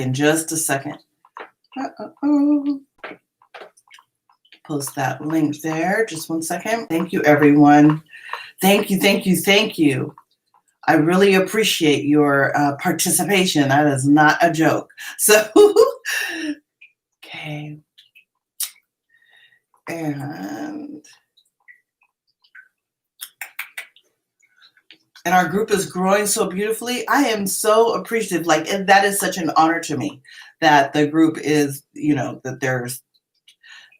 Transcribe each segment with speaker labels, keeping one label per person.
Speaker 1: in just a second. Post that link there. Just one second. Thank you, everyone. Thank you, thank you, thank you. I really appreciate your participation. That is not a joke. So, okay. And our group is growing so beautifully. I am so appreciative. Like, and that is such an honor to me that the group is, that there's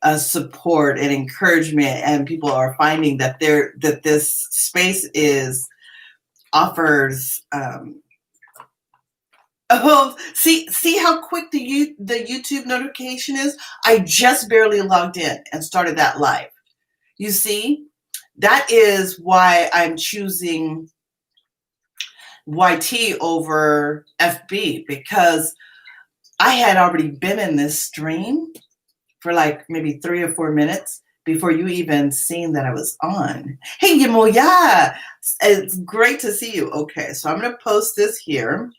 Speaker 1: a support and encouragement, and people are finding that this space offers. Oh, see how quick the YouTube notification is? I just barely logged in and started that live. You see, that is why I'm choosing YT over FB, because I had already been in this stream for like maybe 3 or 4 minutes before you even seen that I was on. Hey, Yemoya, it's great to see you. Okay, so I'm going to post this here.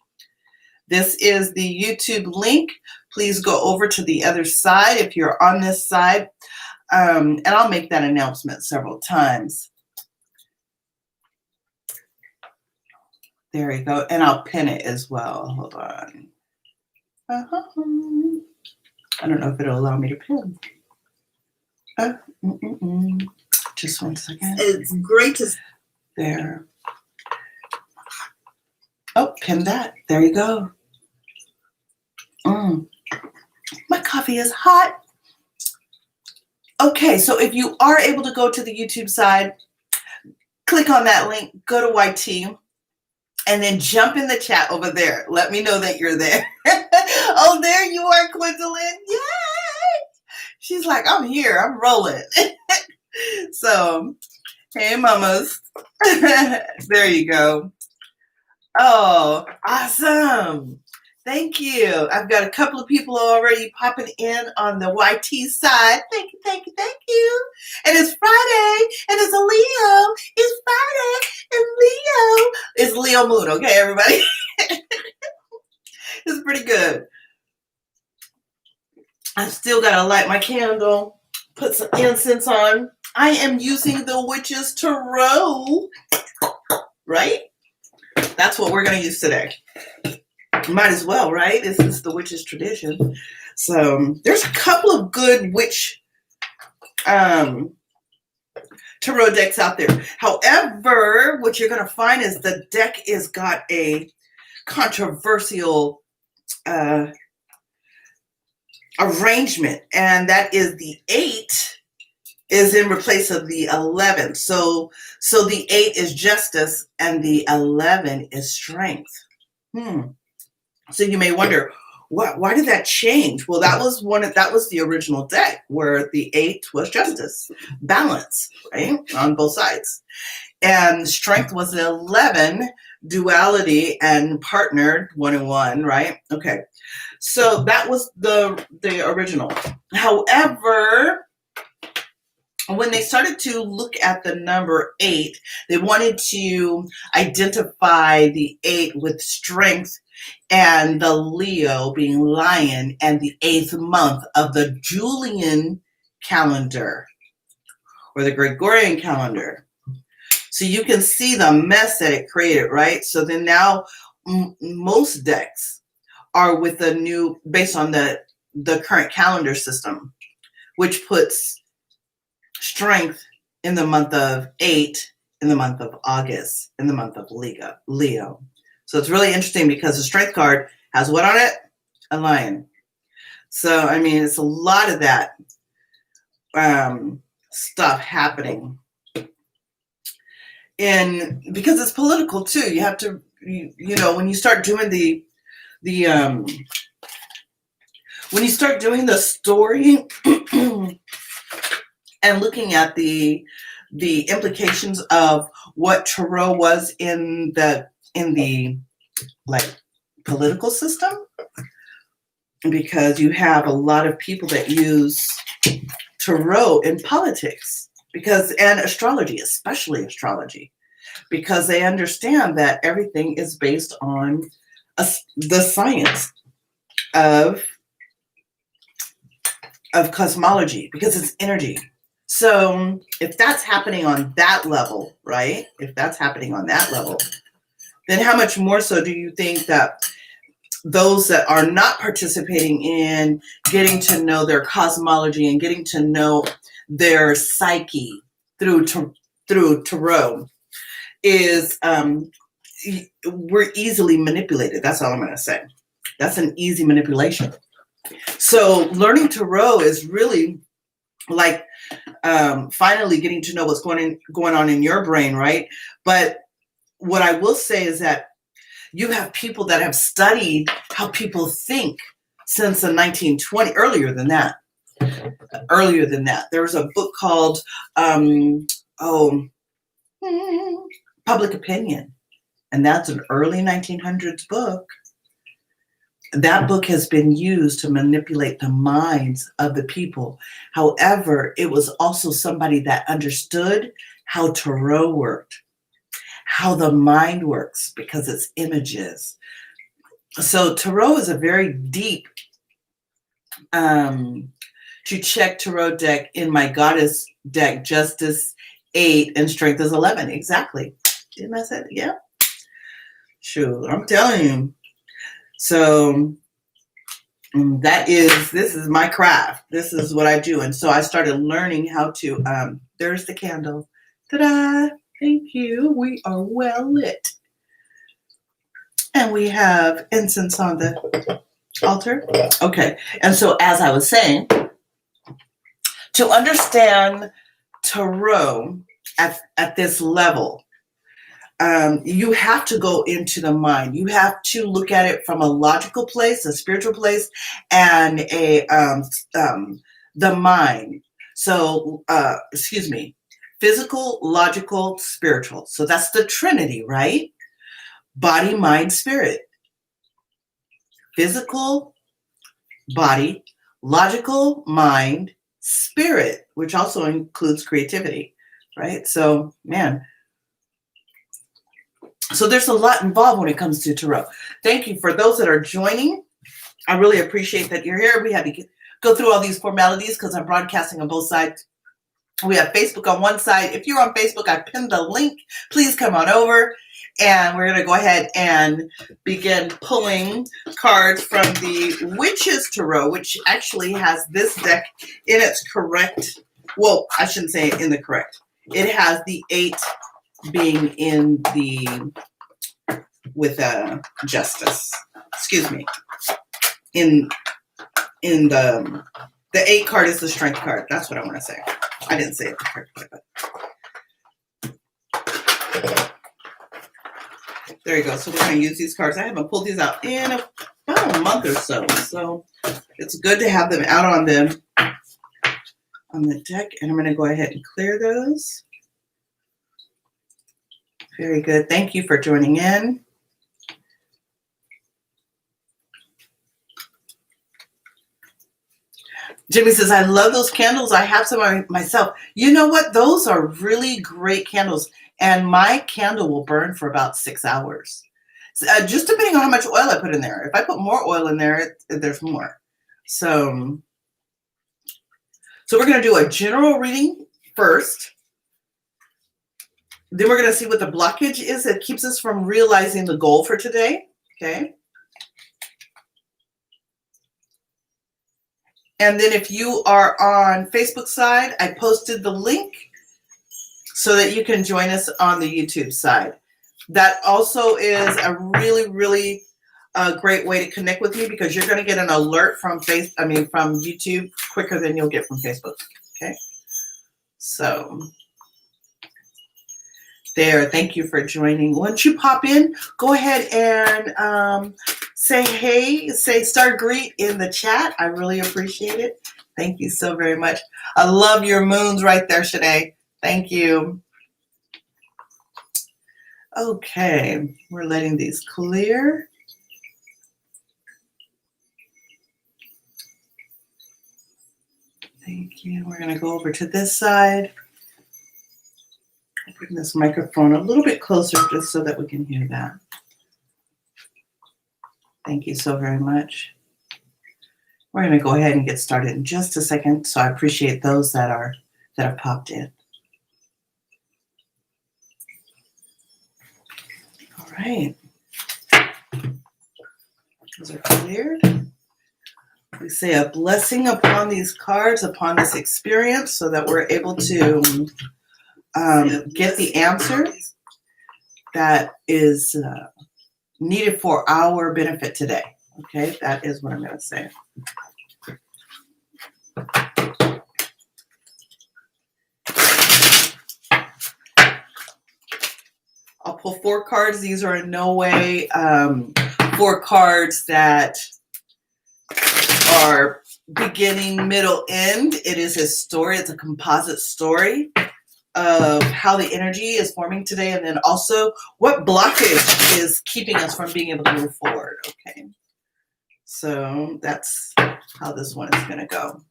Speaker 1: This is the YouTube link. Please go over to the other side if you're on this side, and I'll make that announcement several times. There you go. And I'll pin it as well. Hold on. I don't know if it'll allow me to pin. Just one second. It's great to... There. Oh, pin that. There you go. My coffee is hot. Okay, so if you are able to go to the YouTube side, click on that link, go to YT, and then jump in the chat over there. Let me know that you're there. Oh, there you are, Gwendolyn. Yay! She's like, I'm here. I'm rolling. So, hey, mamas. There you go. Oh, awesome. Thank you. I've got a couple of people already popping in on the YT side. Thank you, thank you, thank you. And it's Friday, and it's a Leo. It's Friday, and Leo. It's Leo moon, okay, everybody? It's pretty good. I've still got to light my candle, put some incense on. I am using the Witch's Tarot, right? That's what we're going to use today. Might as well, right? This is the witch's tradition. So there's a couple of good witch tarot decks out there. However, what you're going to find is the deck is got a controversial arrangement, and that is the 8 is in replace of the 11. So the 8 is justice and the 11 is strength. So you may wonder, why did that change? Well, that was the original deck where the 8 was justice, balance, right, on both sides, and strength was the 11, duality and partnered 1 and 1, right? Okay, so that was the original. However, when they started to look at the number 8, they wanted to identify the 8 with strength and the Leo being lion and the 8th month of the Julian calendar or the Gregorian calendar. So you can see the mess that it created, right? So then now most decks are with the new, based on the current calendar system, which puts strength in the month of 8, in the month of August, in the month of Leo. So it's really interesting because the strength card has what on it? A lion. So, I mean, it's a lot of that stuff happening. And because it's political too, you have to, when you start doing when you start doing the story and looking at the implications of what tarot was in the like political system, because you have a lot of people that use tarot in politics, and astrology, especially astrology, because they understand that everything is based on the science of cosmology, because it's energy. So if that's happening on that level, right? If that's happening on that level, then how much more so do you think that those that are not participating in getting to know their cosmology and getting to know their psyche through tarot is we're easily manipulated. That's all I'm going to say. That's an easy manipulation. So learning tarot is really like finally getting to know what's going on in your brain, right? But what I will say is that you have people that have studied how people think since the 1920s, earlier than that. There was a book called Public Opinion, and that's an early 1900s book. That book has been used to manipulate the minds of the people. However, it was also somebody that understood how tarot worked, how the mind works, because it's images. So tarot is a very deep, to check tarot deck in my goddess deck, Justice 8 and Strength is 11. Exactly. Didn't I say that? Yeah. Sure. I'm telling you. So this is my craft. This is what I do. And so I started learning how to, there's the candle. Ta-da! Thank you. We are well lit. And we have incense on the altar. Okay. And so as I was saying, to understand tarot at this level, you have to go into the mind. You have to look at it from a logical place, a spiritual place, and the mind. So, physical, logical, spiritual. So that's the Trinity, right? Body, mind, spirit. Physical, body, logical, mind, spirit, which also includes creativity, right? So, man. So there's a lot involved when it comes to tarot. Thank you for those that are joining. I really appreciate that you're here. We had to go through all these formalities because I'm broadcasting on both sides. We have Facebook on one side. If you're on Facebook, I pinned the link. Please come on over. And we're going to go ahead and begin pulling cards from the Witches Tarot, which actually has this deck in its correct. Well, I shouldn't say in the correct. It has the 8 being in the with justice. Excuse me. In the 8 card is the strength card. That's what I want to say. I didn't say it correctly, but there you go. So we're going to use these cards. I haven't pulled these out in about a month or so. So it's good to have them out on the deck. And I'm going to go ahead and clear those. Very good. Thank you for joining in. Jimmy says, I love those candles. I have some myself. You know what? Those are really great candles. And my candle will burn for about 6 hours. Just depending on how much oil I put in there. If I put more oil in there, there's more. So we're going to do a general reading first. Then we're going to see what the blockage is that keeps us from realizing the goal for today. Okay. And then if you are on Facebook side, I posted the link so that you can join us on the YouTube side. That also is a really, really great way to connect with me because you're going to get an alert from from YouTube quicker than you'll get from Facebook. Okay. So there, thank you for joining. Once you pop in, go ahead and say hey, say start greet in the chat. I really appreciate it. Thank you so very much. I love your moons right there, Shanae. Thank you. Okay, we're letting these clear. Thank you. We're going to go over to this side. I'll bring this microphone a little bit closer just so that we can hear that. Thank you so very much. We're going to go ahead and get started in just a second. So I appreciate those that have popped in. All right. Those are cleared. We say a blessing upon these cards, upon this experience, so that we're able to get the answer that is needed for our benefit today. Okay, that is what I'm going to say. I'll pull 4 cards. These are in no way 4 cards that are beginning, middle, end. It is a story. It's a composite story of how the energy is forming today, and then also what blockage is keeping us from being able to move forward. Okay, so that's how this one is going to go.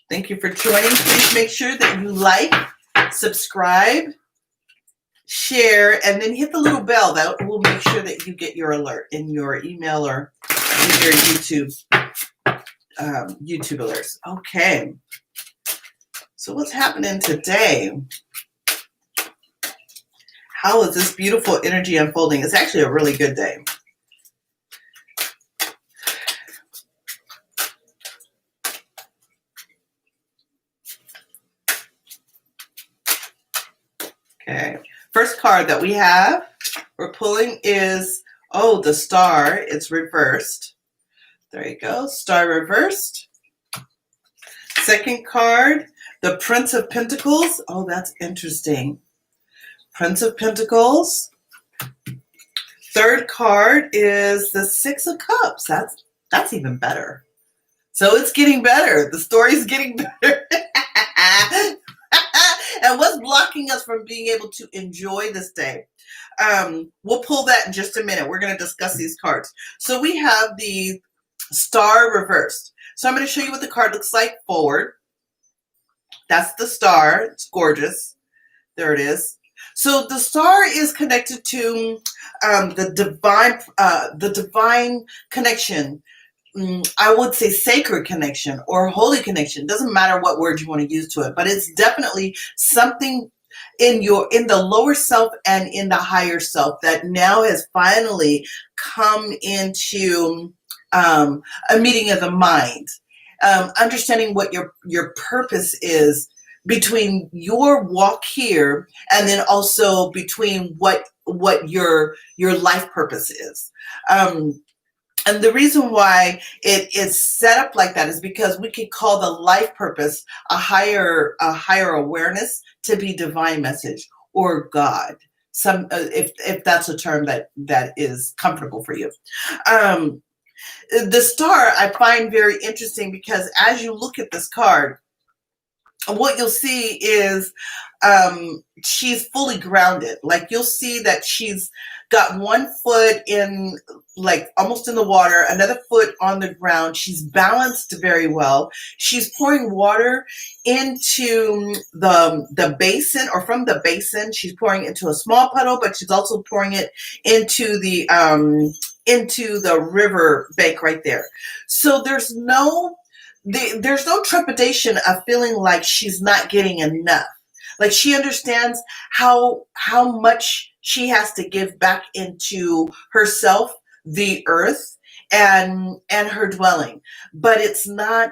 Speaker 1: Thank you for joining. Please make sure that you like, subscribe, share, and then hit the little bell. That will make sure that you get your alert in your email or in your YouTube alerts. Okay. So what's happening today? How is this beautiful energy unfolding? It's actually a really good day. Okay. First card that we're pulling is, the Star. It's reversed. There you go. Star reversed. Second card, the Prince of Pentacles. Oh, that's interesting. Prince of Pentacles. Third card is the Six of Cups. That's even better. So it's getting better. The story's getting better. And what's blocking us from being able to enjoy this day? We'll pull that in just a minute. We're going to discuss these cards. So we have the Star reversed. So I'm going to show you what the card looks like forward. That's the Star. It's gorgeous. There it is. So the Star is connected to the divine connection. I would say sacred connection or holy connection. Doesn't matter what word you want to use to it, but it's definitely something in the lower self and in the higher self that now has finally come into a meeting of the mind, understanding what your purpose is between your walk here and then also between what your life purpose is. And the reason why it is set up like that is because we could call the life purpose a higher awareness to be divine message or God. Some if that's a term that is comfortable for you. The Star I find very interesting because as you look at this card, what you'll see is she's fully grounded. Like you'll see that she's got one foot in, like almost in the water, another foot on the ground. She's balanced very well. She's pouring water into the basin, or from the basin. She's pouring into a small puddle, but she's also pouring it into the river bank right there. So there's no trepidation of feeling like she's not getting enough. Like she understands how much she has to give back into herself, the earth, and her dwelling. But it's not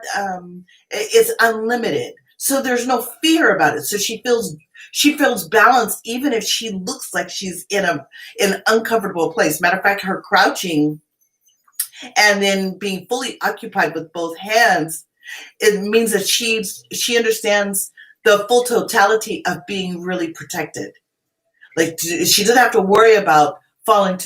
Speaker 1: it's unlimited. So there's no fear about it. So she feels balanced even if she looks like she's in an uncomfortable place. Matter of fact, her crouching and then being fully occupied with both hands, it means that she understands the full totality of being really protected. Like she doesn't have to worry about falling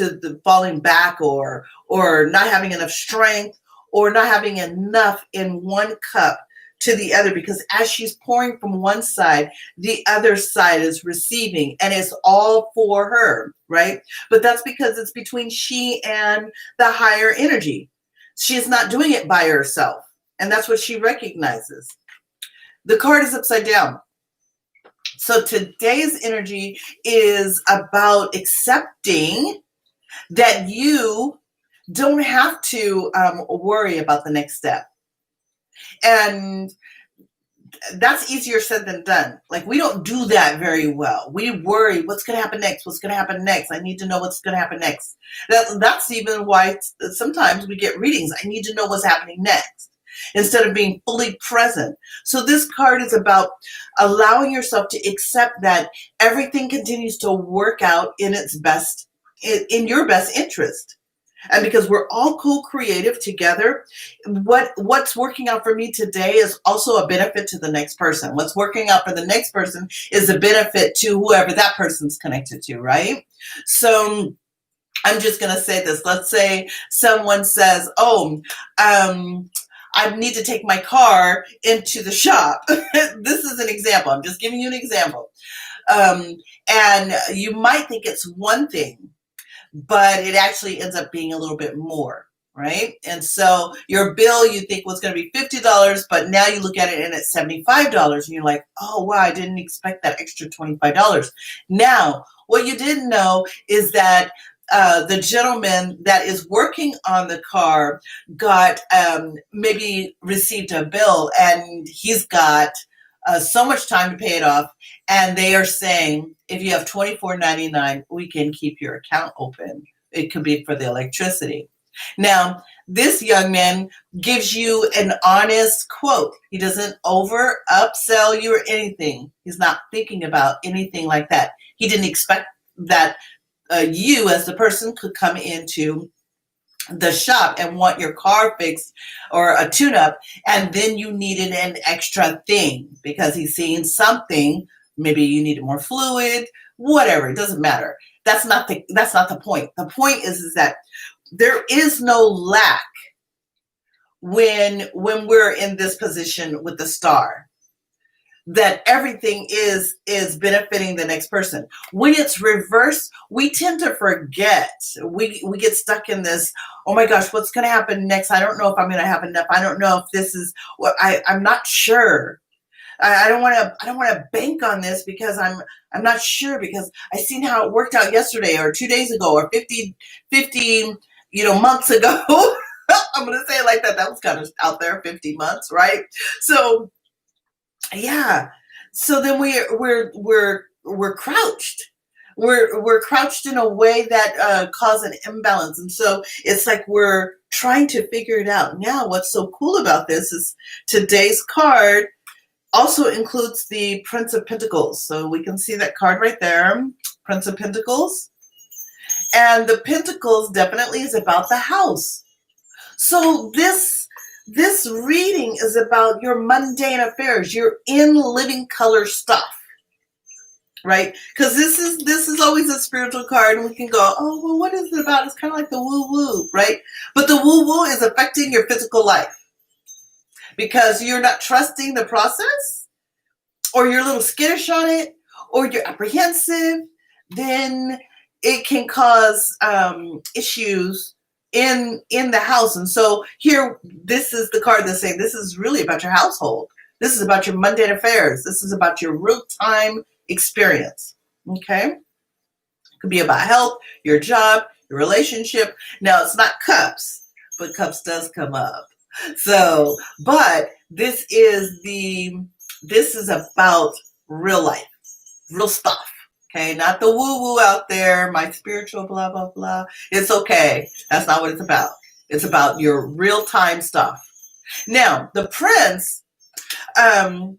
Speaker 1: back or not having enough strength or not having enough in one cup to the other, because as she's pouring from one side, the other side is receiving, and it's all for her, right? But that's because it's between she and the higher energy. She's not doing it by herself, and that's what she recognizes. The card is upside down. So today's energy is about accepting that you don't have to worry about the next step. And that's easier said than done. Like, we don't do that very well. We worry, what's going to happen next? What's going to happen next? I need to know what's going to happen next. That's even why sometimes we get readings. I need to know what's happening next instead of being fully present. So this card is about allowing yourself to accept that everything continues to work out in its best, in your best interest. And because we're all co-creative together, what's working out for me today is also a benefit to the next person. What's working out for the next person is a benefit to whoever that person's connected to, right? So I'm just going to say this. Let's say someone says, oh, I need to take my car into the shop. This is an example. I'm just giving you an example. And you might think it's one thing, but it actually ends up being a little bit more, right? And so your bill you think was going to be $50, but now you look at it and it's $75, and you're like, oh, wow, I didn't expect that extra $25. Now, what you didn't know is that the gentleman that is working on the car got maybe received a bill, and he's got so much time to pay it off, and they are saying, if you have $24.99, we can keep your account open. It could be for the electricity. Now, this young man gives you an honest quote. He doesn't upsell you or anything. He's not thinking about anything like that. He didn't expect that you as the person could come into the shop and want your car fixed or a tune-up, and then you needed an extra thing because he's seeing something. Maybe you needed more fluid, whatever. It doesn't matter. That's not the point. The point is that there is no lack when we're in this position with the star, that everything is benefiting the next person. When it's reversed, we tend to forget. We get stuck in this, oh my gosh, what's going to happen next? I don't know if I'm going to have enough. I don't know if this is what I'm not sure. I don't want to bank on this because I'm not sure, because I seen how it worked out yesterday or 2 days ago or 50 months ago. I'm going to say it like that. That was kind of out there, 50 months, right? So yeah. So then we're crouched. We're crouched in a way that causes an imbalance, and so it's like we're trying to figure it out. Now, what's so cool about this is today's card also includes the Prince of Pentacles. So we can see that card right there, Prince of Pentacles, and the Pentacles definitely is about the house. So this reading is about your mundane affairs, your in living color stuff, right? Because this is always a spiritual card, and we can go, oh, well, what is it about? It's kind of like the woo-woo, right? But the woo-woo is affecting your physical life because you're not trusting the process, or you're a little skittish on it, or you're apprehensive. Then it can cause issues in the house. And so here, this is the card that's saying this is really about your household. This is about your mundane affairs. This is about your real-time experience. Okay? It could be about health, your job, your relationship. Now, it's not cups, but cups does come up. So, but this is about real life, real stuff. Okay, not the woo-woo out there, my spiritual blah, blah, blah. It's okay. That's not what it's about. It's about your real-time stuff. Now, the Prince, in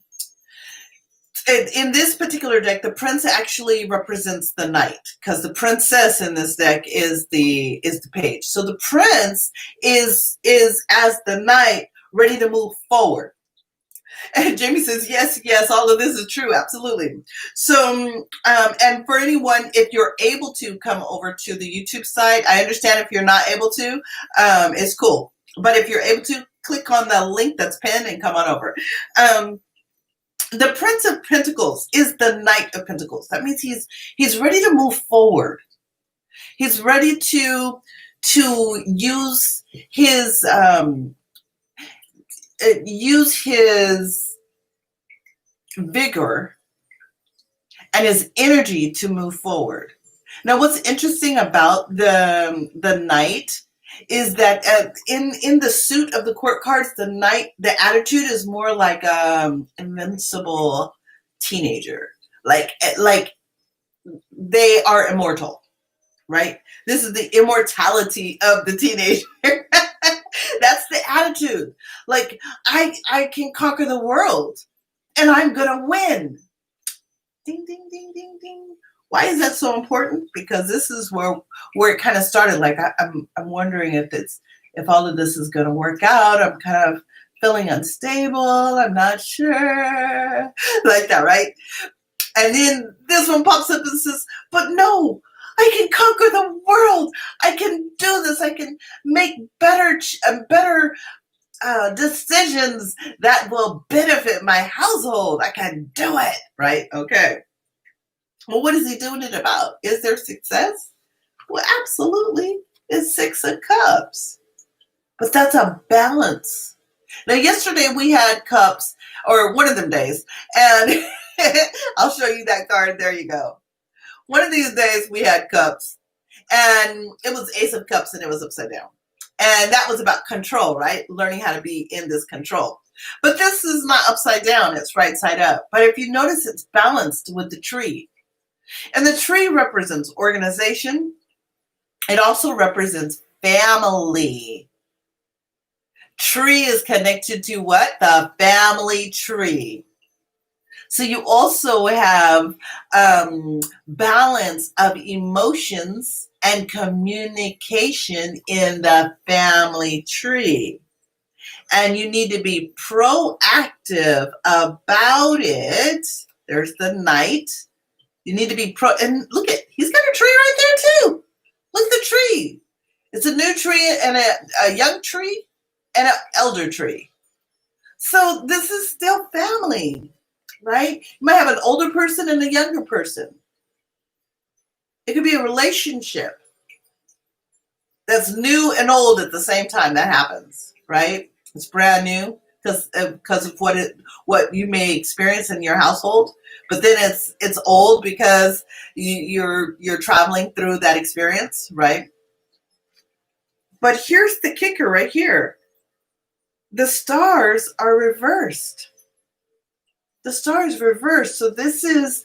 Speaker 1: this particular deck, the Prince actually represents the Knight, because the Princess in this deck is the Page. So the Prince is as the Knight, ready to move forward. And Jamie says, yes, all of this is true. Absolutely. So, and for anyone, if you're able to come over to the YouTube site, I understand if you're not able to, it's cool. But if you're able to, click on the link that's pinned and come on over. The Prince of Pentacles is the Knight of Pentacles. That means he's ready to move forward. He's ready to use his vigor and his energy to move forward. Now, what's interesting about the Knight is that in the suit of the court cards, the knight, the attitude is more like invincible teenager, like they are immortal, right? This is the immortality of the teenager. That's the attitude. Like I can conquer the world, and I'm gonna win. Ding ding ding ding ding. Why is that so important? Because this is where it kind of started. Like I'm wondering if all of this is going to work out. I'm kind of feeling unstable. I'm not sure, like that, right? And then this one pops up and says, "But no, I can conquer the world. I can do this. I can make better decisions that will benefit my household. I can do it." Right? Okay. Well, what is he doing it about? Is there success? Well, absolutely. It's 6 of Cups. But that's a balance. Now, yesterday we had cups, or one of them days, and I'll show you that card. There you go. One of these days we had cups, and it was Ace of Cups, and it was upside down. And that was about control, right? Learning how to be in this control. But this is not upside down. It's right side up. But if you notice, it's balanced with the tree. And the tree represents organization. It also represents family. Tree is connected to what? The family tree. So you also have balance of emotions and communication in the family tree. And you need to be proactive about it. There's the knight. You need to be and look at, he's got a tree right there too. Look at the tree. It's a new tree and a young tree and an elder tree. So this is still family, right? You might have an older person and a younger person. It could be a relationship that's new and old at the same time. That happens, right? It's brand new because of what you may experience in your household. But then it's old because you're traveling through that experience, right? But here's the kicker right here. The stars are reversed. The stars reversed. So this is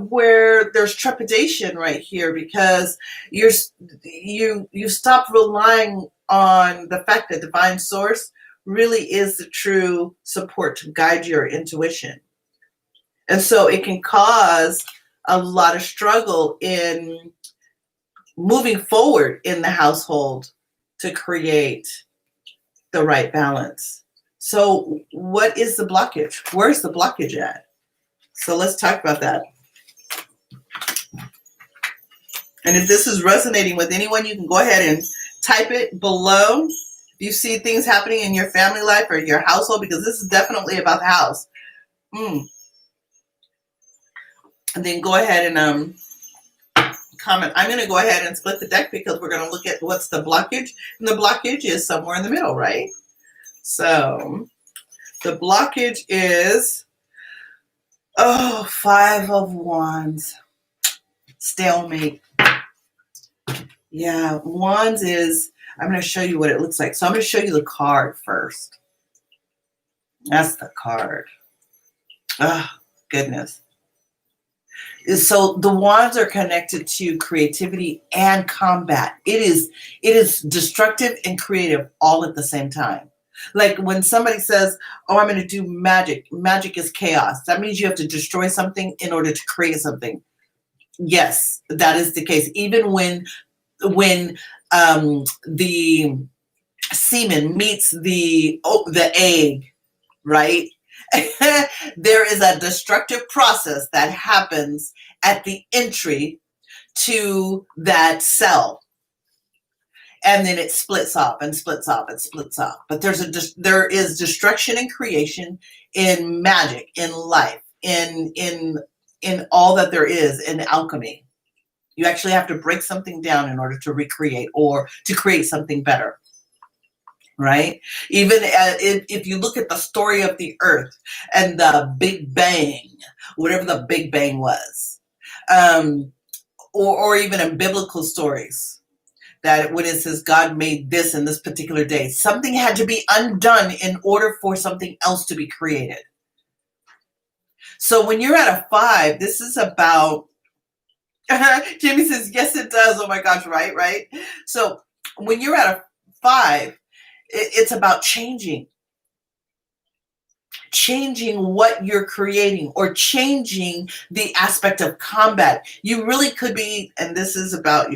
Speaker 1: where there's trepidation right here, because you stop relying on the fact that divine source really is the true support to guide your intuition. And so it can cause a lot of struggle in moving forward in the household to create the right balance. So what is the blockage? Where's the blockage at? So let's talk about that. And if this is resonating with anyone, you can go ahead and type it below. If you see things happening in your family life or your household, because this is definitely about the house. And then go ahead and comment. I'm going to go ahead and split the deck because we're going to look at what's the blockage. And the blockage is somewhere in the middle, right? So the blockage is, 5 of Wands. Stalemate. Yeah, Wands is, I'm going to show you what it looks like. So I'm going to show you the card first. That's the card. Oh, goodness. So the wands are connected to creativity and combat. It is destructive and creative all at the same time. Like when somebody says, "Oh, I'm going to do magic." Magic is chaos. That means you have to destroy something in order to create something. Yes, that is the case. Even when the semen meets the egg, right? There is a destructive process that happens at the entry to that cell. And then it splits off and splits off and splits off. But there is destruction and creation in magic, in life, in all that there is in alchemy. You actually have to break something down in order to recreate or to create something better. Right? Even if you look at the story of the earth and the Big Bang, whatever the Big Bang was, or even in biblical stories, that when it says God made this in this particular day, something had to be undone in order for something else to be created. So when you're at a 5, this is about, Jamie says, yes, it does. Oh my gosh, right? So when you're at a 5, it's about changing what you're creating, or changing the aspect of combat. You really could be, and this is about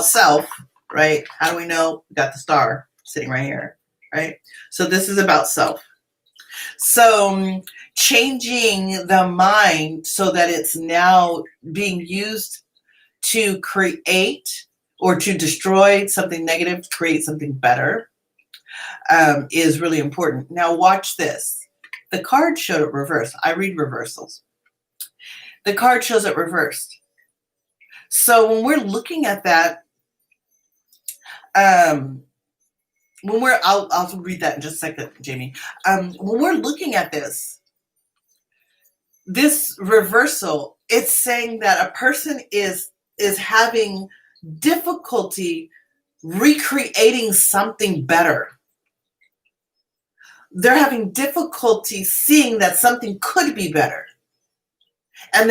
Speaker 1: self, right? How do we know? We got the star sitting right here, right? So this is about self. So changing the mind so that it's now being used to create or to destroy something negative, to create something better, is really important. Now watch this. The card showed it reversed. I read reversals. The card shows it reversed. So when we're looking at that, I'll read that in just a second, Jamie. When we're looking at this reversal, it's saying that a person is having difficulty recreating something better. They're having difficulty seeing that something could be better. And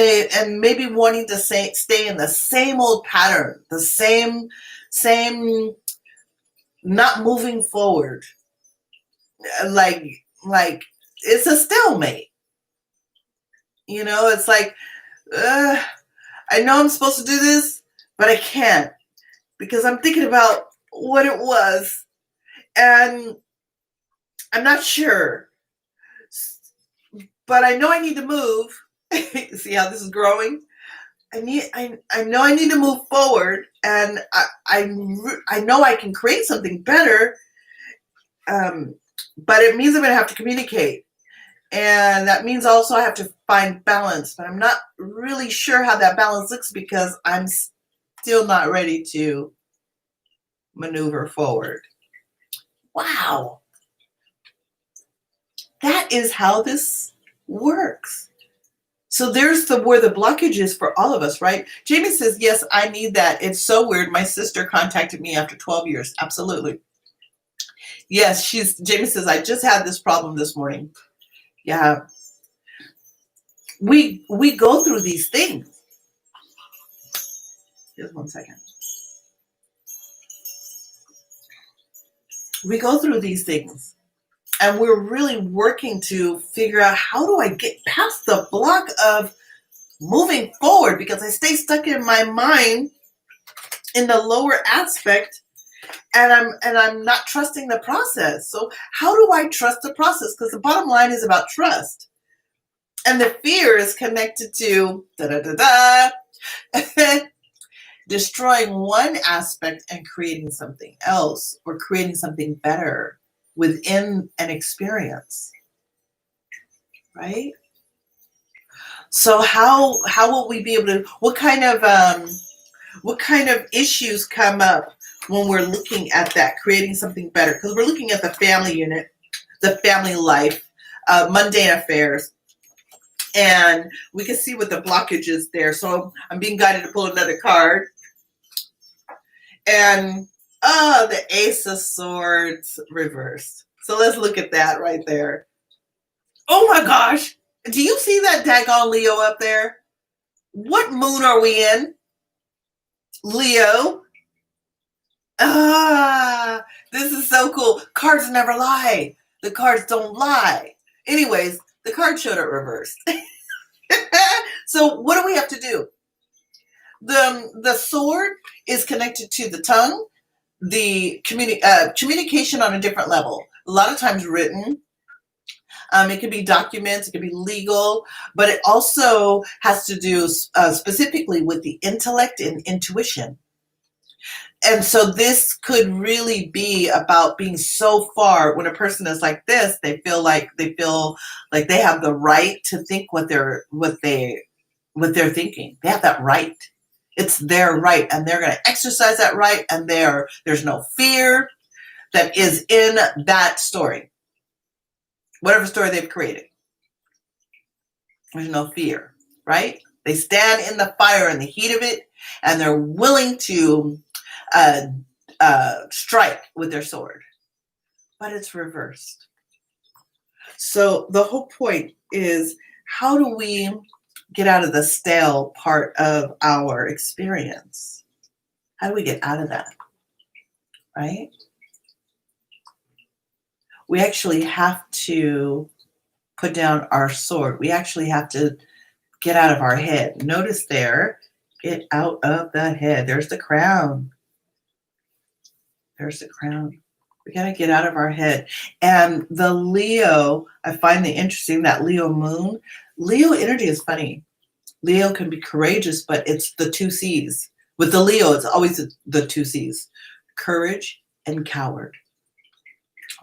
Speaker 1: maybe wanting to stay in the same old pattern, the same, not moving forward. Like it's a stalemate. It's like, I know I'm supposed to do this, but I can't, because I'm thinking about what it was, and I'm not sure, but I know I need to move. See how this is growing? I know I need to move forward, and I know I can create something better, but it means I'm going to have to communicate, and that means also I have to find balance, but I'm not really sure how that balance looks, because I'm still not ready to maneuver forward. Wow. That is how this works. So there's where the blockage is for all of us, right? Jamie says, yes, I need that. It's so weird. My sister contacted me after 12 years. Absolutely. Yes, Jamie says, I just had this problem this morning. Yeah. We go through these things. Just one second. We go through these things, and we're really working to figure out, how do I get past the block of moving forward, because I stay stuck in my mind in the lower aspect, and I'm not trusting the process. So how do I trust the process? Because the bottom line is about trust, and the fear is connected to destroying one aspect and creating something else, or creating something better within an experience, right? So how will we be able to, what kind of issues come up when we're looking at that, creating something better? Because we're looking at the family unit, the family life, mundane affairs, and we can see what the blockage is there. So I'm being guided to pull another card. And the Ace of Swords reversed. So let's look at that right there. Oh my gosh. Do you see that daggone Leo up there? What moon are we in? Leo. This is so cool. Cards never lie. The cards don't lie. Anyways, the card showed it reversed. So what do we have to do? The sword is connected to the tongue, the communication on a different level. A lot of times written. It could be documents, it could be legal, but it also has to do specifically with the intellect and intuition. And so this could really be about being so far. When a person is like this, they feel like they have the right to think what they're thinking. They have that right. It's their right, and they're going to exercise that right, and there's no fear that is in that story. Whatever story they've created. There's no fear, right? They stand in the fire and the heat of it, and they're willing to strike with their sword, but it's reversed. So the whole point is, how do we get out of the stale part of our experience? How do we get out of that, right? We actually have to put down our sword. We actually have to get out of our head. Notice there, get out of the head. There's the crown. There's the crown. We got to get out of our head. And the Leo, I find it interesting, that Leo moon. Leo energy is funny. Leo can be courageous, but it's the two C's. With the Leo, it's always the two C's. Courage and coward.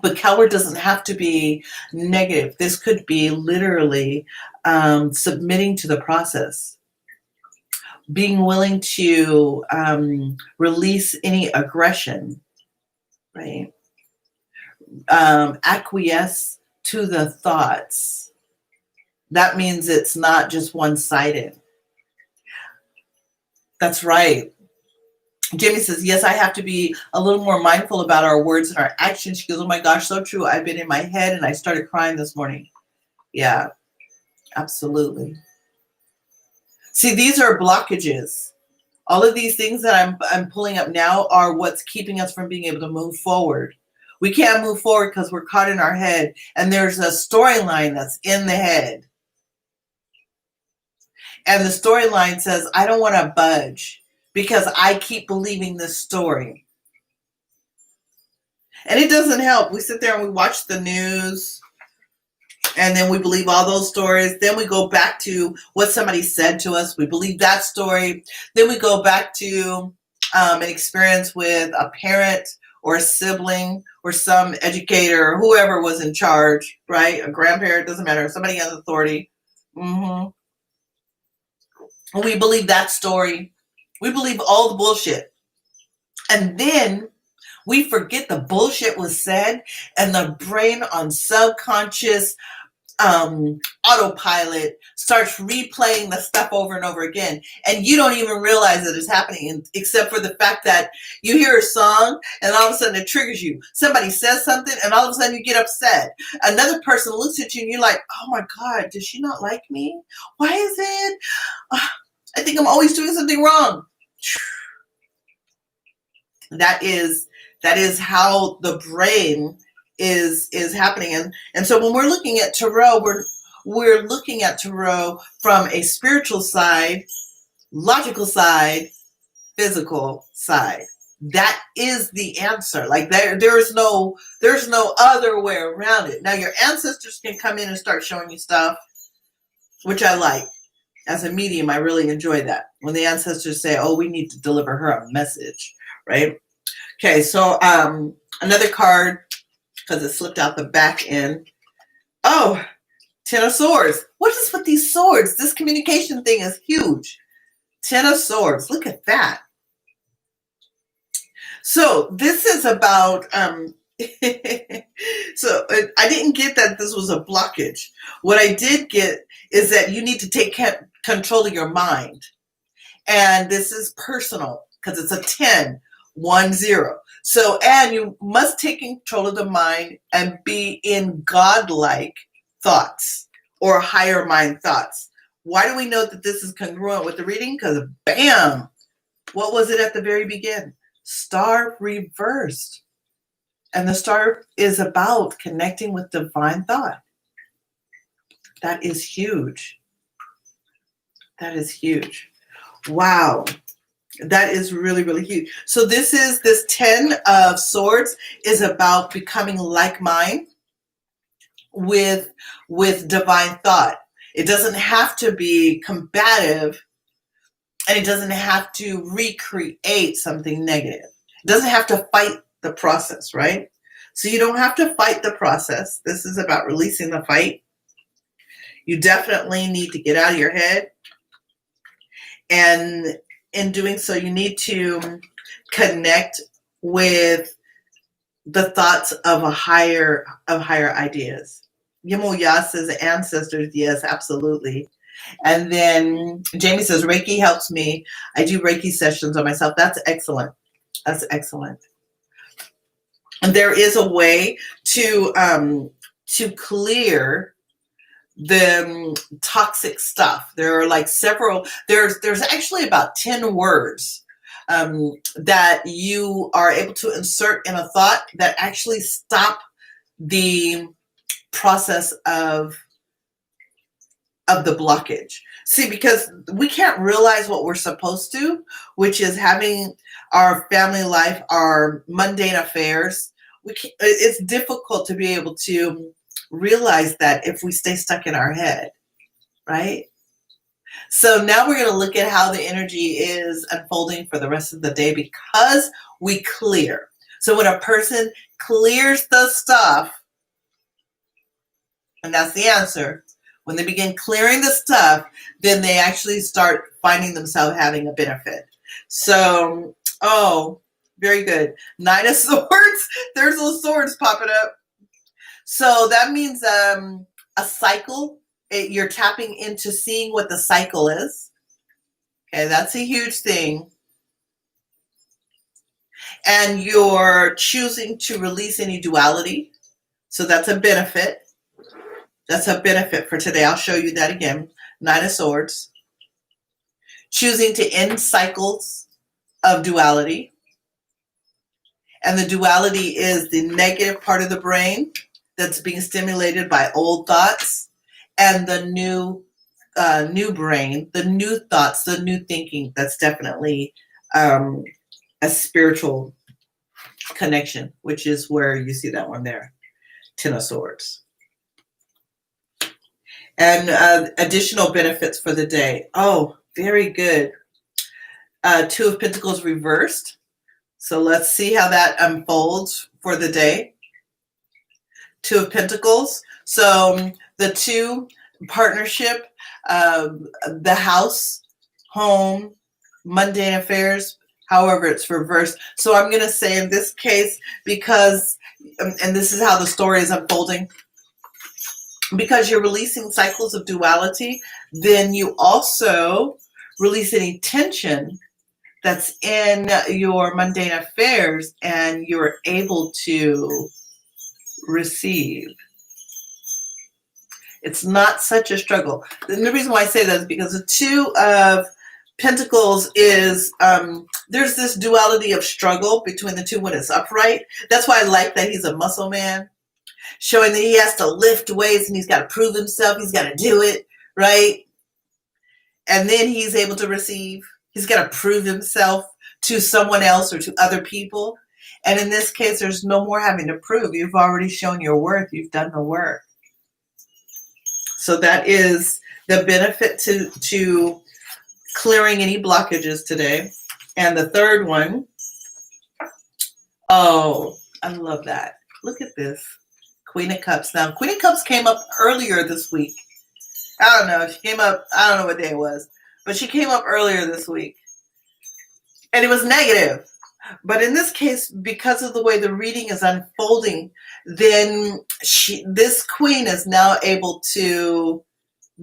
Speaker 1: But coward doesn't have to be negative. This could be literally submitting to the process. Being willing to release any aggression, right? Acquiesce to the thoughts. That means it's not just one-sided. That's right. Jamie says, yes, I have to be a little more mindful about our words and our actions. She goes, oh my gosh, so true. I've been in my head and I started crying this morning. Yeah, absolutely. See, these are blockages. All of these things that I'm pulling up now are what's keeping us from being able to move forward. We can't move forward because we're caught in our head, and there's a storyline that's in the head. And the storyline says, I don't want to budge because I keep believing this story. And it doesn't help. We sit there and we watch the news, and then we believe all those stories. Then we go back to what somebody said to us. We believe that story. Then we go back to an experience with a parent or a sibling or some educator or whoever was in charge, right? A grandparent, doesn't matter. Somebody has authority. Mm-hmm. We believe that story. We believe all the bullshit. And then we forget the bullshit was said, and the brain on subconscious autopilot starts replaying the stuff over and over again. And you don't even realize that it's happening, except for the fact that you hear a song and all of a sudden it triggers you. Somebody says something and all of a sudden you get upset. Another person looks at you and you're like, oh my God, does she not like me? Why is it? I think I'm always doing something wrong. That is how the brain is happening. And so when we're looking at tarot, we're looking at tarot from a spiritual side, logical side, physical side. That is the answer. Like there's no other way around it. Now your ancestors can come in and start showing you stuff, which I like. As a medium, I really enjoy that. When the ancestors say, oh, we need to deliver her a message, right? Okay, so another card, because it slipped out the back end. Oh, 10 of Swords. What is with these swords? This communication thing is huge. 10 of Swords. Look at that. So this is about, so I didn't get that this was a blockage. What I did get is that you need to take control of your mind. And this is personal because it's a 10, 1, 0. So, and you must take control of the mind and be in godlike thoughts or higher mind thoughts. Why do we know that this is congruent with the reading? Because bam, what was it at the very beginning? Star reversed. And the star is about connecting with divine thought. That is huge. That is huge. Wow. That is really, really huge. So this 10 of Swords is about becoming like mind with divine thought. It doesn't have to be combative, and it doesn't have to recreate something negative. It doesn't have to fight the process, right? So you don't have to fight the process. This is about releasing the fight. You definitely need to get out of your head. And in doing so, you need to connect with the thoughts of higher ideas. Yemoya says ancestors. Yes, absolutely. And then Jamie says Reiki helps me. I do Reiki sessions on myself. That's excellent. That's excellent. And there is a way to clear the toxic stuff. There are like several, there's actually about 10 words that you are able to insert in a thought that actually stop the process of the blockage. See, because we can't realize what we're supposed to, which is having our family life, our mundane affairs. It's difficult to be able to realize that if we stay stuck in our head, right? So now we're going to look at how the energy is unfolding for the rest of the day because we clear. So when a person clears the stuff, and that's the answer, when they begin clearing the stuff, then they actually start finding themselves having a benefit. So, oh, very good. Nine of Swords. There's those swords popping up. So that means a cycle. You're tapping into seeing what the cycle is. Okay, that's a huge thing. And you're choosing to release any duality. So that's a benefit. That's a benefit for today. I'll show you that again. Nine of Swords. Choosing to end cycles of duality. And the duality is the negative part of the brain that's being stimulated by old thoughts, and the new brain, the new thoughts, the new thinking. That's definitely a spiritual connection, which is where you see that one there. 10 of Swords. And additional benefits for the day. Oh, very good. Two of Pentacles reversed. So let's see how that unfolds for the day. Two of Pentacles. So the two, partnership, the house, home, mundane affairs, however it's reversed. So I'm going to say in this case, because, and this is how the story is unfolding, because you're releasing cycles of duality, then you also release any tension that's in your mundane affairs, and you're able to receive. It's not such a struggle. And the reason why I say that is because the Two of Pentacles is, there's this duality of struggle between the two when it's upright. That's why I like that he's a muscle man, showing that he has to lift weights and he's got to prove himself. He's got to do it, right? And then he's able to receive. He's got to prove himself to someone else or to other people. And in this case, there's no more having to prove. You've already shown your worth. You've done the work. So that is the benefit to clearing any blockages today. And the third one, oh, I love that. Look at this. Queen of Cups. Now, Queen of Cups came up earlier this week. I don't know. She came up, I don't know what day it was, but she came up earlier this week. And it was negative. But in this case, because of the way the reading is unfolding, then this queen is now able to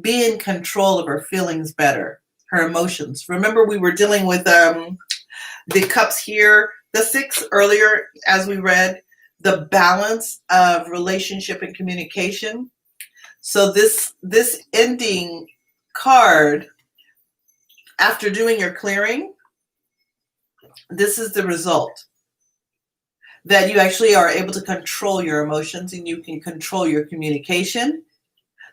Speaker 1: be in control of her feelings better, her emotions. Remember, we were dealing with the cups here, the 6 earlier, as we read, the balance of relationship and communication. So this ending card, after doing your clearing, this is the result. That you actually are able to control your emotions and you can control your communication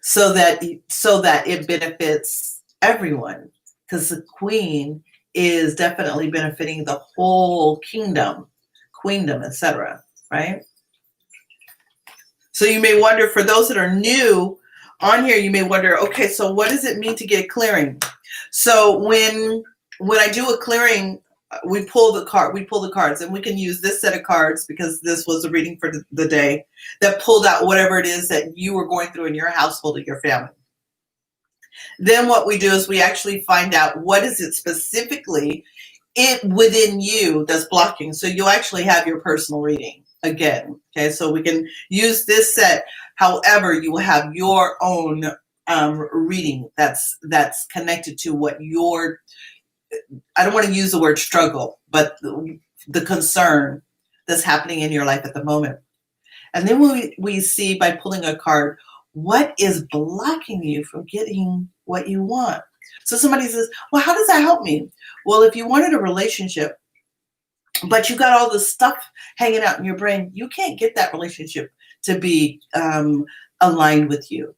Speaker 1: so that it benefits everyone. Because the queen is definitely benefiting the whole kingdom, queendom, etc. Right? So you may wonder, for those that are new on here, you may wonder, okay, so what does it mean to get clearing? So when I do a clearing, we pull the cards, and we can use this set of cards because this was a reading for the day that pulled out whatever it is that you were going through in your household or your family. Then what we do is we actually find out what is it specifically within you that's blocking. So you'll actually have your personal reading again. Okay, so we can use this set. However, you will have your own reading that's connected to what your, I don't want to use the word struggle, but the concern that's happening in your life at the moment. And then we see by pulling a card, what is blocking you from getting what you want? So somebody says, well, how does that help me? Well, if you wanted a relationship, but you got all this stuff hanging out in your brain, you can't get that relationship to be aligned with you.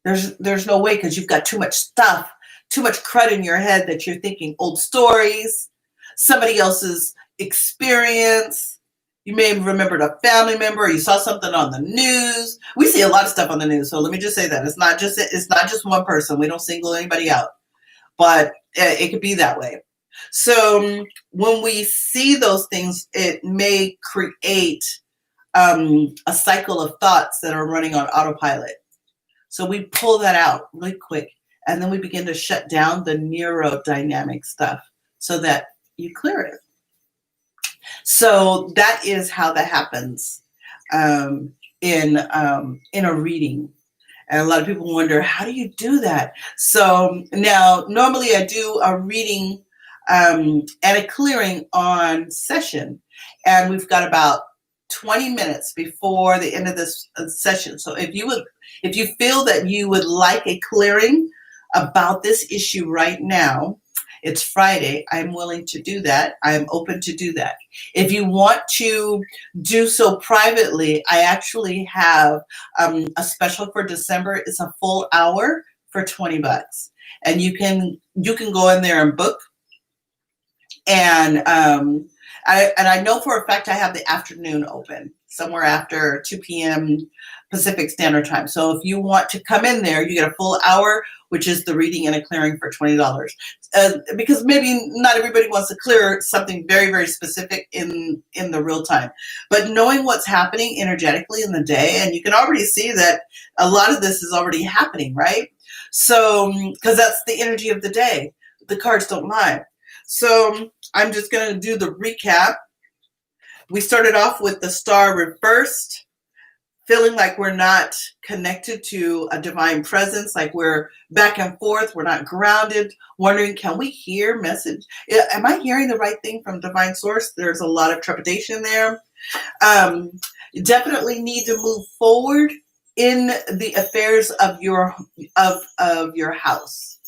Speaker 1: There's no way, because you've got too much stuff, too much crud in your head that you're thinking old stories, somebody else's experience. You may have remembered a family member, or you saw something on the news. We see a lot of stuff on the news, so let me just say that it's not just one person. We don't single anybody out, but it could be that way. So when we see those things, it may create a cycle of thoughts that are running on autopilot. So we pull that out really quick, and then we begin to shut down the neurodynamic stuff so that you clear it. So that is how that happens in a reading. And a lot of people wonder, how do you do that? So now, normally I do a reading and a clearing on session, and we've got about 20 minutes before the end of this session. So if you feel that you would like a clearing about this issue right now, it's Friday, I'm willing to do that. I'm open to do that. If you want to do so privately, I actually have a special for December. It's a full hour for $20. And you can go in there and book. And I know for a fact I have the afternoon open, somewhere after 2 p.m. Pacific Standard Time. So if you want to come in there, you get a full hour, which is the reading and a clearing for $20. Because maybe not everybody wants to clear something very, very specific in the real time. But knowing what's happening energetically in the day, and you can already see that a lot of this is already happening, right? So, because that's the energy of the day. The cards don't lie. So I'm just going to do the recap. We started off with the star reversed, feeling like we're not connected to a divine presence, like we're back and forth, we're not grounded, wondering, can we hear message? Am I hearing the right thing from divine source? There's a lot of trepidation there. You definitely need to move forward in the affairs of your house.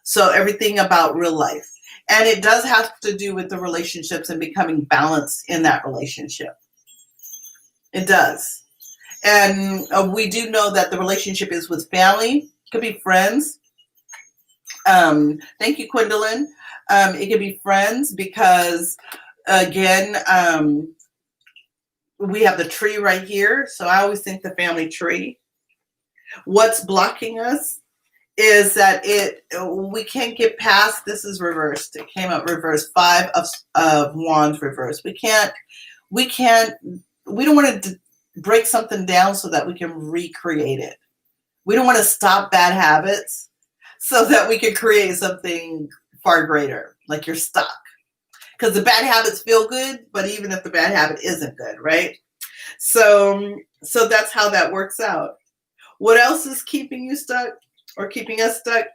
Speaker 1: So everything about real life. And it does have to do with the relationships and becoming balanced in that relationship. It does. And we do know that the relationship is with family. It could be friends. Thank you, Gwendolyn. It could be friends because, again, we have the tree right here. So I always think the family tree. What's blocking us is that we can't get past, this is reversed. It came up reversed, 5 of wands reversed. We don't want to break something down so that we can recreate it. We don't want to stop bad habits so that we can create something far greater, like you're stuck. Because the bad habits feel good, but even if the bad habit isn't good, right? So that's how that works out. What else is keeping you stuck or keeping us stuck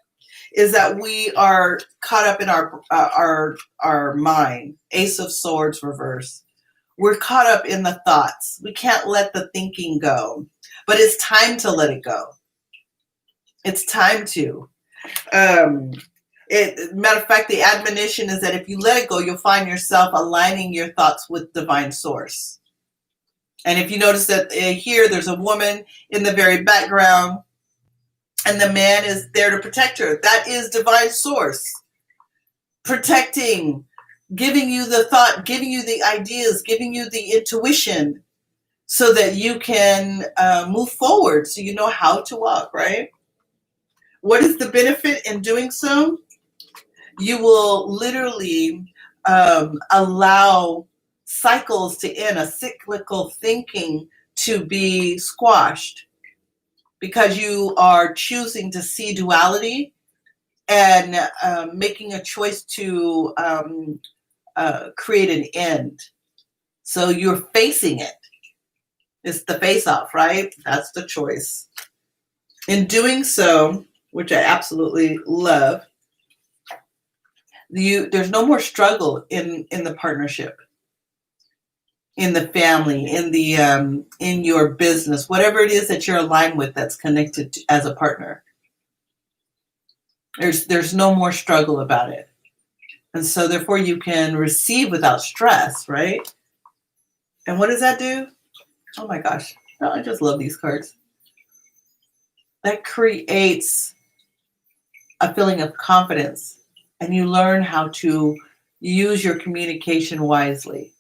Speaker 1: is that we are caught up in our mind. Ace of Swords reverse. We're caught up in the thoughts. We can't let the thinking go, but it's time to let it go. It's time to. Matter of fact, the admonition is that if you let it go, you'll find yourself aligning your thoughts with divine source. And if you notice that here, there's a woman in the very background, and the man is there to protect her. That is divine source. Protecting, giving you the thought, giving you the ideas, giving you the intuition so that you can move forward, so you know how to walk, right? What is the benefit in doing so? You will literally allow cycles to end, a cyclical thinking to be squashed, because you are choosing to see duality and making a choice to create an end. So you're facing it. It's the face-off, right? That's the choice. In doing so, which I absolutely love, there's no more struggle in the partnership. in the family, in your business, whatever it is that you're aligned with that's connected to, as a partner. There's no more struggle about it. And so therefore you can receive without stress, right? And what does that do? Oh my gosh. Oh, I just love these cards. That creates a feeling of confidence, and you learn how to use your communication wisely.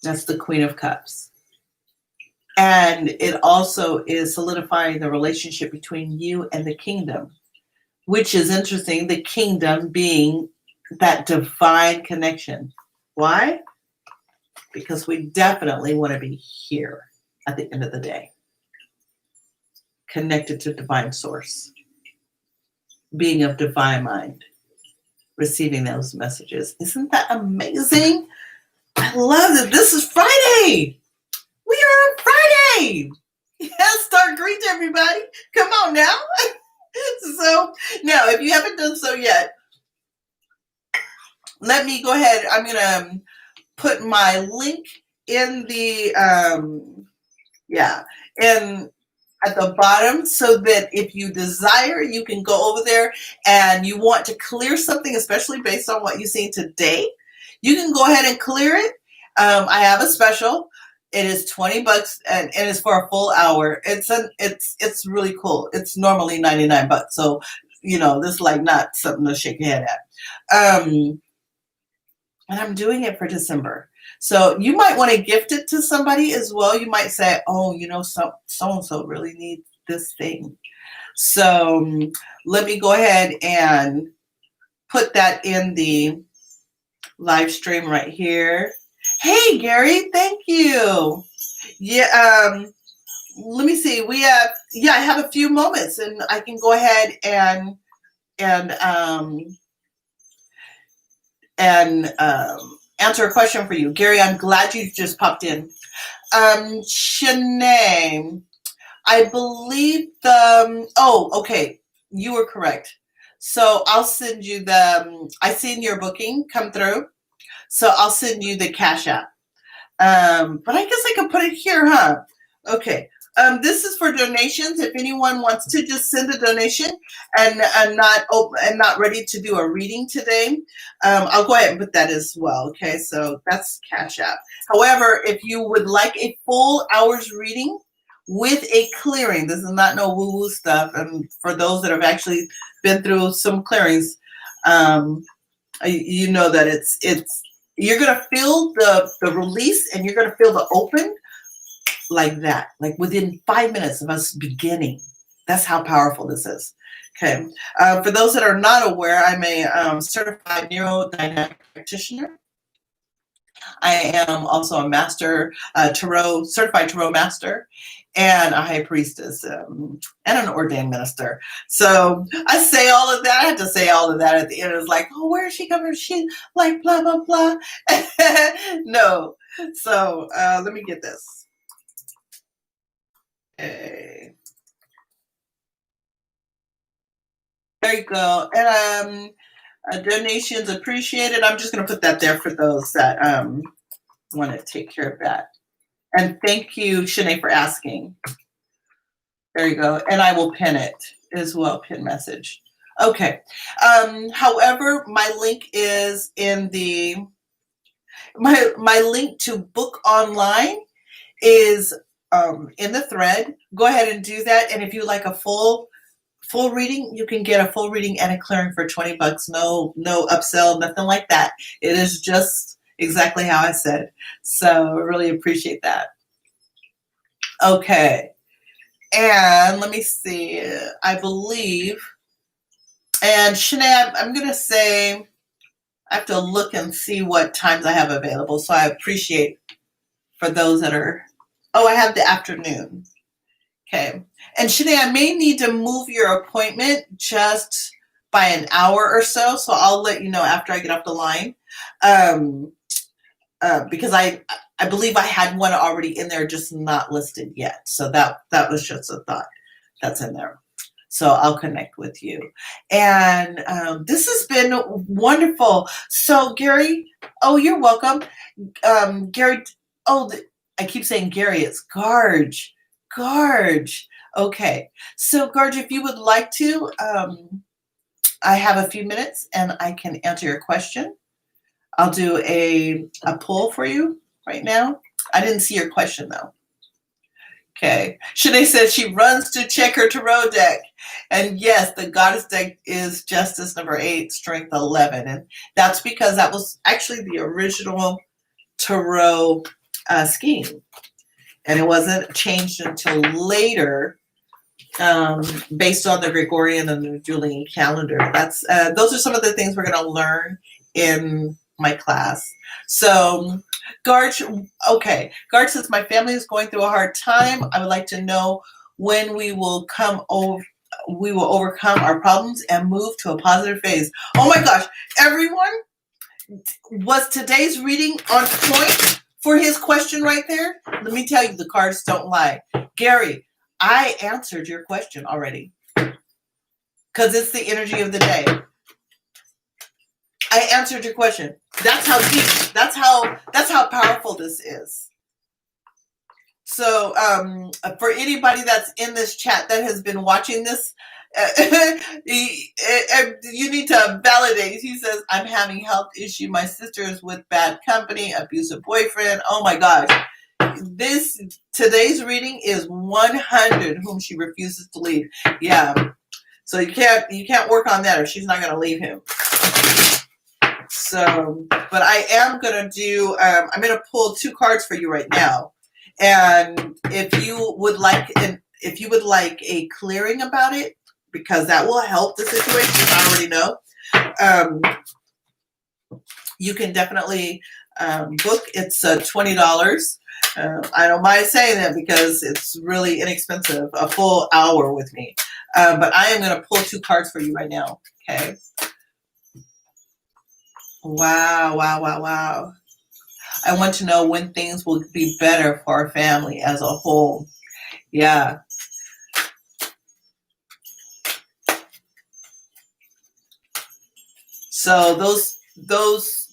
Speaker 1: That's the Queen of Cups. And it also is solidifying the relationship between you and the kingdom, which is interesting, the kingdom being that divine connection. Why? Because we definitely want to be here at the end of the day, connected to divine source, being of divine mind, receiving those messages. Isn't that amazing? I love it. This is Friday. We are on Friday. Yes, start greet everybody. Come on now. So now, if you haven't done so yet, let me go ahead. I'm going to put my link in the, in at the bottom, so that if you desire, you can go over there and you want to clear something, especially based on what you've seen today. You can go ahead and clear it. I have a special. It is $20 and it's for a full hour. It's really cool. It's normally $99. So, this is like not something to shake your head at. And I'm doing it for December. So you might want to gift it to somebody as well. You might say, oh, so-and-so really needs this thing. So let me go ahead and put that in the live stream right here. Hey, Gary, thank you. Yeah, let me see. I have a few moments, and I can go ahead and answer a question for you. Gary, I'm glad you just popped in. Shanae, I believe okay, you were correct. So I'll send you I seen your booking come through. So I'll send you the Cash App. But I guess I could put it here, huh? Okay. This is for donations. If anyone wants to just send a donation and not ready to do a reading today, I'll go ahead and put that as well. Okay, so that's Cash App. However, if you would like a full hour's reading with a clearing, this is not no woo-woo stuff. And for those that have actually been through some clearings, you know that it's you're gonna feel the release, and you're gonna feel the open. Like that, like within 5 minutes of us beginning. That's how powerful this is. Okay. For those that are not aware, I'm a certified neurodynamic practitioner. I am also a master certified tarot master, and a high priestess, and an ordained minister. So I say all of that. I had to say all of that at the end. It was like, oh, where is she coming from? She like blah, blah, blah. No. So let me get this. Okay. There you go. And donations appreciated. I'm just going to put that there for those that want to take care of that. And thank you, Shanae, for asking. There you go. And I will pin it as well, pin message. Okay. However, my link is in my link to book online is in the thread. Go ahead and do that. And if you like a full reading, you can get a full reading and a clearing for $20. No upsell, nothing like that. It is just exactly how I said. So I really appreciate that. Okay. And let me see. I believe, and Shanae, I'm going to say, I have to look and see what times I have available. So I appreciate for those that are, I have the afternoon. Okay. And Shanae, I may need to move your appointment just by an hour or so. So I'll let you know after I get off the line. Because I believe I had one already in there, just not listed yet. So that was just a thought that's in there. So I'll connect with you. And this has been wonderful. So Gary, oh, you're welcome. Gary, oh, I keep saying Gary, it's Garge. Garge. Okay. So Garge, if you would like to, I have a few minutes and I can answer your question. I'll do a poll for you right now. I didn't see your question though. Okay. Shanae says she runs to check her tarot deck. And yes, the goddess deck is Justice number 8, Strength 11. And that's because that was actually the original tarot scheme. And it wasn't changed until later, based on the Gregorian and the Julian calendar. That's those are some of the things we're going to learn in my class. So Garch, okay. Garch says, my family is going through a hard time. I would like to know when we will overcome our problems and move to a positive phase. Oh my gosh, everyone, was today's reading on point for his question right there? Let me tell you, the cards don't lie. Gary, I answered your question already because it's the energy of the day. I answered your question. That's how deep, that's how powerful this is. So for anybody that's in this chat that has been watching this, you need to validate. He says, I'm having health issue. My sister is with bad company, abusive boyfriend. Oh my gosh. Today's reading is 100 whom she refuses to leave. Yeah. So you can't work on that or she's not going to leave him. So, but I am going to do, I'm going to pull 2 cards for you right now. And if you would like a clearing about it, because that will help the situation, I already know, you can definitely book. It's $20. I don't mind saying that because it's really inexpensive, a full hour with me. But I am going to pull 2 cards for you right now. Okay. Wow. I want to know when things will be better for our family as a whole. Yeah. So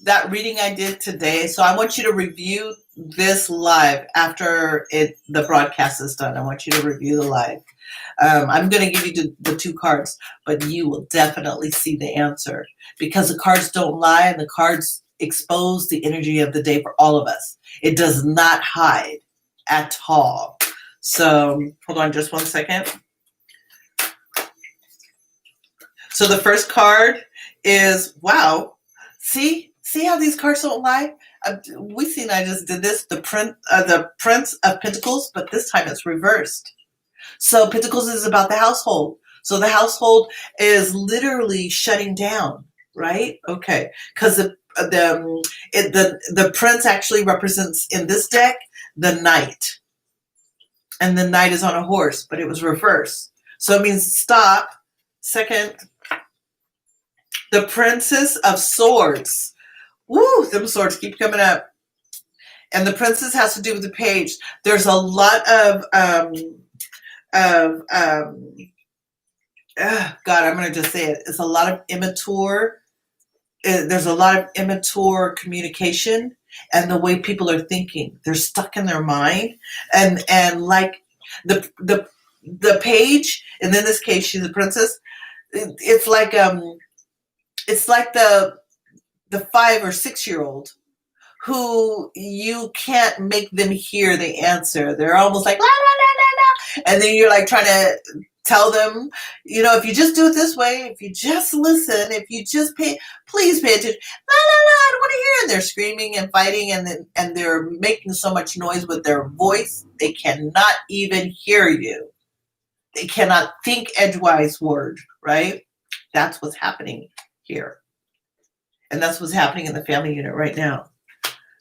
Speaker 1: that reading I did today. So I want you to review this live after the broadcast is done. I want you to review the live. I'm going to give you the 2 cards, but you will definitely see the answer because the cards don't lie and the cards expose the energy of the day for all of us. It does not hide at all. So hold on just one second. So the first card is, wow, see how these cards don't lie? We seen I just did this, the Prince of Pentacles, but this time it's reversed. So Pentacles is about the household. So the household is literally shutting down, right? Okay, because the Prince actually represents in this deck the knight, and the knight is on a horse, but it was reversed. So it means stop. Second, the Princess of Swords. Woo, them swords keep coming up. And the Princess has to do with the page. There's a lot of God, I'm going to just say it. It's a lot of immature. There's a lot of immature communication and the way people are thinking. They're stuck in their mind. And like the page, and in this case, she's a princess. It's like the 5 or 6 year old who you can't make them hear the answer. They're almost like, la, la, la, la, la. And then you're like trying to tell them, if you just do it this way, if you just listen, if you just please pay attention. La, la, la, I don't want to hear. And they're screaming and fighting and they're making so much noise with their voice. They cannot even hear you. They cannot think edgewise word, right? That's what's happening here. And that's what's happening in the family unit right now.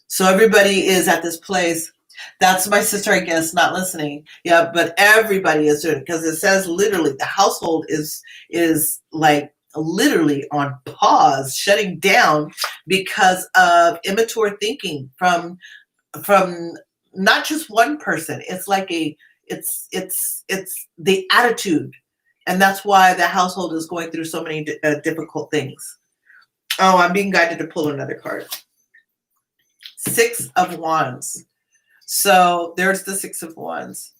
Speaker 1: So everybody is at this place. That's my sister, I guess, not listening. Yeah, but everybody is doing it because it says literally the household is like literally on pause, shutting down because of immature thinking from not just one person. It's like it's the attitude. And that's why the household is going through so many difficult things. Oh, I'm being guided to pull another card. 6 of Wands. So there's the 6 of Wands.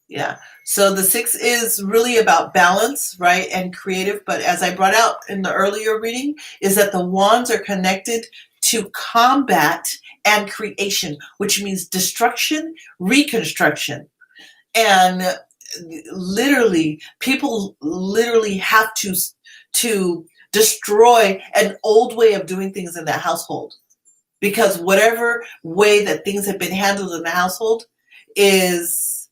Speaker 1: Yeah. So the 6 is really about balance, right? And creative. But as I brought out in the earlier reading, is that the Wands are connected to combat and creation, which means destruction, reconstruction. And literally, people literally have to destroy an old way of doing things in that household. Because whatever way that things have been handled in the household is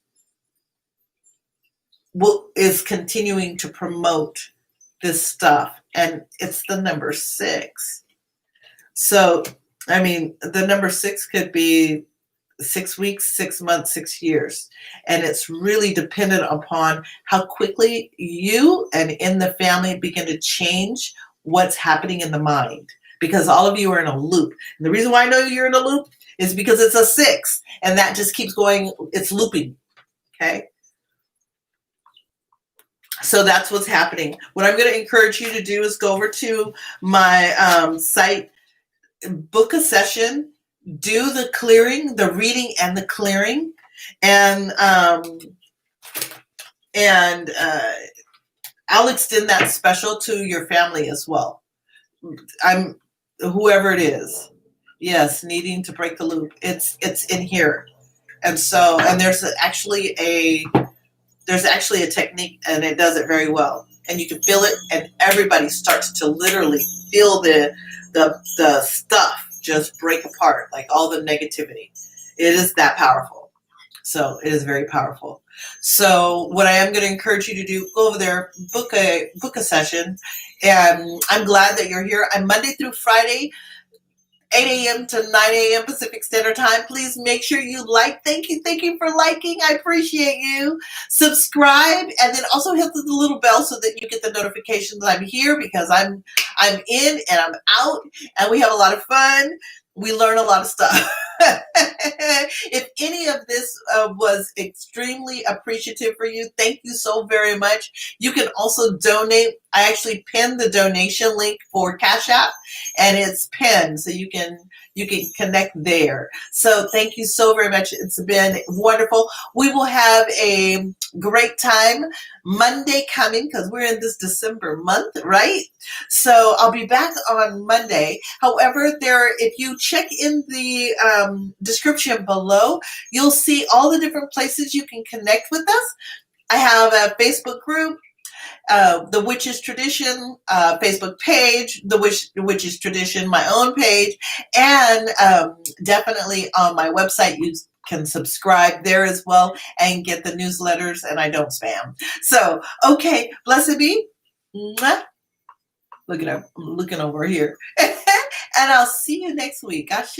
Speaker 1: continuing to promote this stuff. And it's the number 6. So, I mean, the number 6 could be 6 weeks, 6 months, 6 years. And it's really dependent upon how quickly you and in the family begin to change what's happening in the mind. Because all of you are in a loop. And the reason why I know you're in a loop is because it's a 6. And that just keeps going. It's looping. Okay? So that's what's happening. What I'm going to encourage you to do is go over to my site, book a session, do the clearing, the reading and the clearing, and I'll extend that special to your family as well. I'm whoever it is. Yes, needing to break the loop. It's in here. And so, and there's actually a technique, and it does it very well. And you can feel it, and everybody starts to literally feel the stuff just break apart, like all the negativity. It is that powerful. So it is very powerful. So what I am going to encourage you to do, go over there, book a session. And I'm glad that you're here. I'm Monday through Friday, 8 a.m. to 9 a.m. Pacific Standard Time. Please make sure you like. Thank you for liking. I appreciate you. Subscribe, and then also hit the little bell so that you get the notifications that I'm here, because I'm in and I'm out, and we have a lot of fun. We learn a lot of stuff. If any of this was extremely appreciative for you, thank you so very much. You can also donate. I actually pinned the donation link for Cash App, and it's pinned, so you can connect there. So thank you so very much. It's been wonderful. We will have a great time Monday coming, because we're in this December month, right? So I'll be back on Monday. However, if you check in the description below, you'll see all the different places you can connect with us. I have a Facebook group, The Witch's Tradition Facebook page, The Witch's Tradition, my own page, and definitely on my website you can subscribe there as well and get the newsletters, and I don't spam. So, okay, blessed be. Mwah. Looking over here. And I'll see you next week. Ashe.